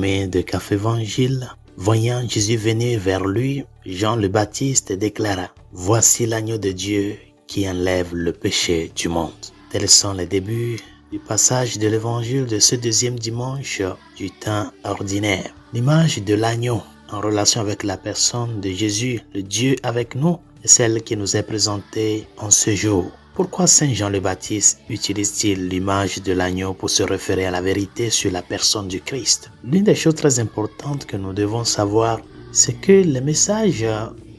bien-aimé de Café Évangile, voyant Jésus venir vers lui, Jean le Baptiste déclara « Voici l'agneau de Dieu qui enlève le péché du monde ». Tels sont les débuts du passage de l'évangile de ce deuxième dimanche du temps ordinaire. L'image de l'agneau en relation avec la personne de Jésus, le Dieu avec nous, est celle qui nous est présentée en ce jour. Pourquoi Saint Jean le Baptiste utilise-t-il l'image de l'agneau pour se référer à la vérité sur la personne du Christ? L'une des choses très importantes que nous devons savoir, c'est que les messages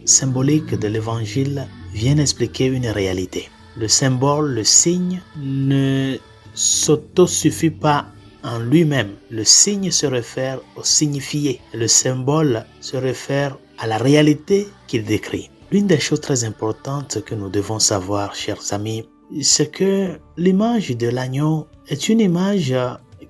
symboliques de l'évangile viennent expliquer une réalité. Le symbole, le signe, ne s'autosuffit pas en lui-même. Le signe se réfère au signifié. Le symbole se réfère à la réalité qu'il décrit. L'une des choses très importantes que nous devons savoir, chers amis, c'est que l'image de l'agneau est une image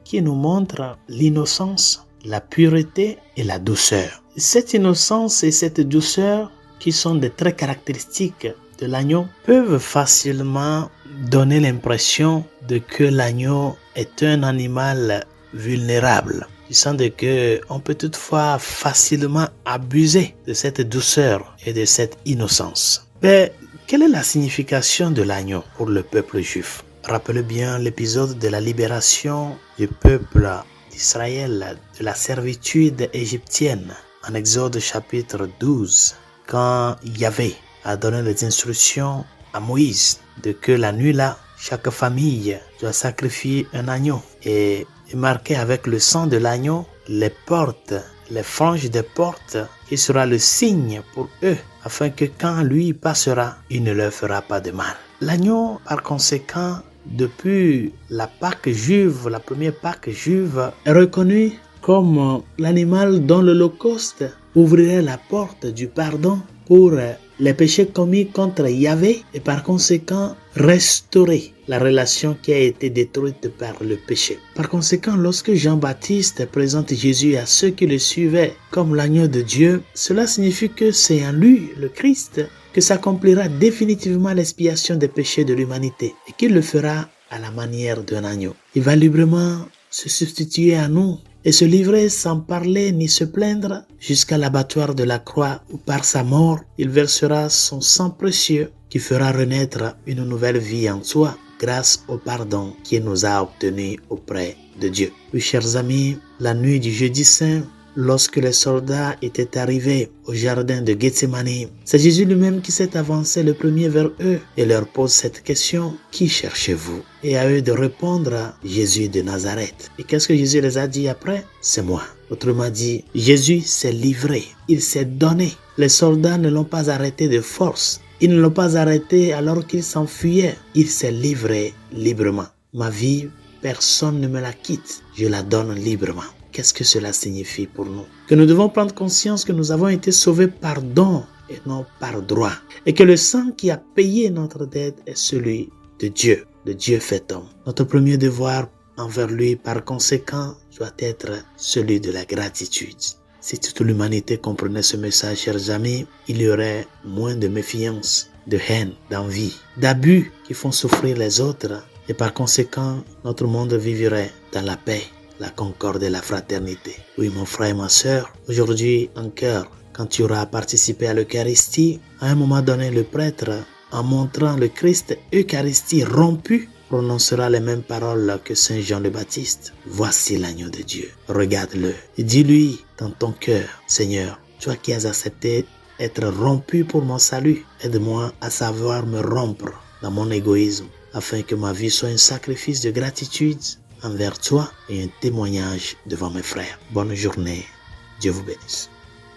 qui nous montre l'innocence, la pureté et la douceur. Cette innocence et cette douceur, qui sont des traits caractéristiques de l'agneau, peuvent facilement donner l'impression de que l'agneau est un animal vulnérable. Du sens de que on peut toutefois facilement abuser de cette douceur et de cette innocence. Mais quelle est la signification de l'agneau pour le peuple juif? Rappelez bien l'épisode de la libération du peuple d'Israël de la servitude égyptienne en Exode chapitre 12, quand Yahvé a donné les instructions à Moïse de que la nuit là, chaque famille doit sacrifier un agneau et marquer avec le sang de l'agneau les portes, les franges des portes, qui sera le signe pour eux, afin que quand lui passera, il ne leur fera pas de mal. L'agneau, par conséquent, depuis la Pâque juive, la première Pâque juive, est reconnu comme l'animal dont l'Holocauste ouvrirait la porte du pardon pour les péchés commis contre Yahvé et par conséquent restaurer la relation qui a été détruite par le péché. Par conséquent, lorsque Jean-Baptiste présente Jésus à ceux qui le suivaient comme l'agneau de Dieu, cela signifie que c'est en lui, le Christ, que s'accomplira définitivement l'expiation des péchés de l'humanité et qu'il le fera à la manière d'un agneau. Il va librement se substituer à nous et se livrer sans parler ni se plaindre jusqu'à l'abattoir de la croix où par sa mort, il versera son sang précieux qui fera renaître une nouvelle vie en soi grâce au pardon qu'il nous a obtenu auprès de Dieu. Oui, chers amis, la nuit du jeudi saint, lorsque les soldats étaient arrivés au jardin de Gethsémani, c'est Jésus lui-même qui s'est avancé le premier vers eux et leur pose cette question: qui cherchez-vous? Et à eux de répondre: Jésus de Nazareth. Et qu'est-ce que Jésus les a dit après? C'est moi. Autrement dit, Jésus s'est livré, il s'est donné. Les soldats ne l'ont pas arrêté de force. Ils ne l'ont pas arrêté alors qu'il s'enfuyait. Il s'est livré librement. Ma vie, personne ne me la quitte. Je la donne librement. Qu'est-ce que cela signifie pour nous? Que nous devons prendre conscience que nous avons été sauvés par don et non par droit. Et que le sang qui a payé notre dette est celui de Dieu, le Dieu fait homme. Notre premier devoir envers lui, par conséquent, doit être celui de la gratitude. Si toute l'humanité comprenait ce message, chers amis, il y aurait moins de méfiance, de haine, d'envie, d'abus qui font souffrir les autres. Et par conséquent, notre monde vivrait dans la paix, la concorde et la fraternité. Oui, mon frère et ma sœur, aujourd'hui en cœur, quand tu auras participé à l'Eucharistie, à un moment donné, le prêtre, en montrant le Christ Eucharistie rompu, prononcera les mêmes paroles que Saint Jean le Baptiste. Voici l'agneau de Dieu. Regarde-le et dis-lui dans ton cœur: Seigneur, toi qui as accepté être rompu pour mon salut, aide-moi à savoir me rompre dans mon égoïsme, afin que ma vie soit un sacrifice de gratitude envers toi et un témoignage devant mes frères. Bonne journée. Dieu vous bénisse.